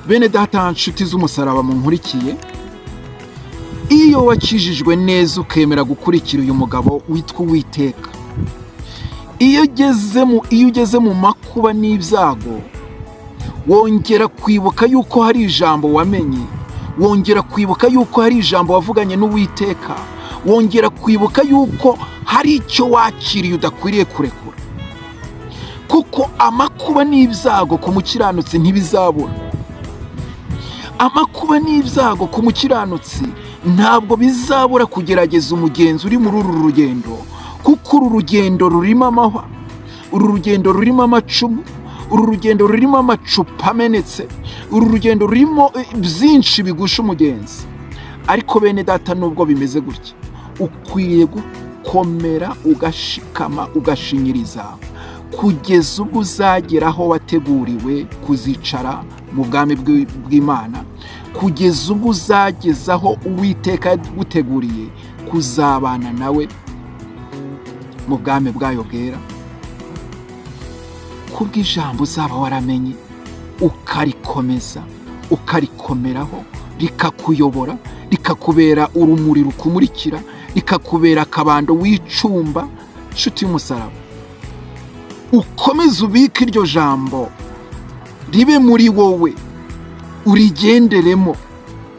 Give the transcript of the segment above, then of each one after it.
bene data nshuti z'umusaraba munkurikiye, iyo wakijijwe neza ukemera gukurikira uyu mugabo witwa Uwiteka, iyo ugeze mu makuba n'ibyago, wongera kwibuka yuko hari ijambo wamenye, wongera kwibuka yuko hari ijambo wavuganye n'Uwiteka, wongera kwibuka yuko hari icyo wakiriye udakwiriye kurekura, kuko amakuba n'ibyago ku mukiranutsi ntibizabura. Amakuba n'ibyago ku mukiranutsi ntabwo bizabura kugerageza umugenzi uri muri uru rugendo, kuko uru rugendo rurimo amahwa, uru rugendo rurimo amacumu, uru rugendo rurimo amacupa amenetse, uru rugendo rurimo byinshi bigusha umugenzi. Ariko bene data, nubwo bimeze gutya, ukwiriye gukomera ugashikama ugashinyiriza kugeza ubwo uzagera aho wateguriwe kuzicara mu bwami bw'Imana, kugeza ubwo uzagezaho Uwiteka yaguteguriye kuzabana nawe mu bwami bwayo bwera. Kubw'ijambo uzaba waramenye ukarikomeza ukarikomeraho, rikakuyobora, rikakubera urumuri rukumurikira, rikakubera akabando w'icumba. Nshuti y'umusaraba, ukomeze ubike iryo jambo ribe muri wowe, urigenderemo.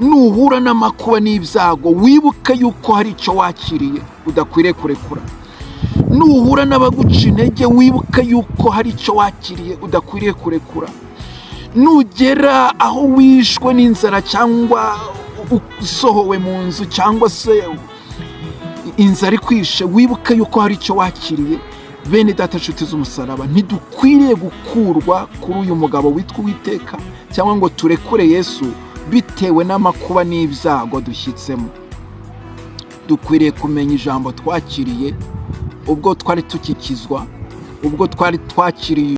Nuhura n'amakuba n'ibyago, wibuke yuko hari icyo wakiriye udakwiriye kurekura. Nuhura n'abaguca intege, wibuke yuko hari icyo wakiriye udakwiriye kurekura. Nugera aho wishwe n'inzara cyangwa usohowe mu nzu cyangwa se inzara ikwishe, wibuke yuko hari icyo wakiriye. Bene data nshuti z'umusaraba, ntidukwiriye gukurwa kuri uyu mugabo witwa Uwiteka cyangwa ngo turekure Yesu bitewe n'amakuba n'ibyago dushyitsemo. Dukwiriye kumenya ijambo twakiriye ubwo twari tukikizwa, ubwo twari twakiriye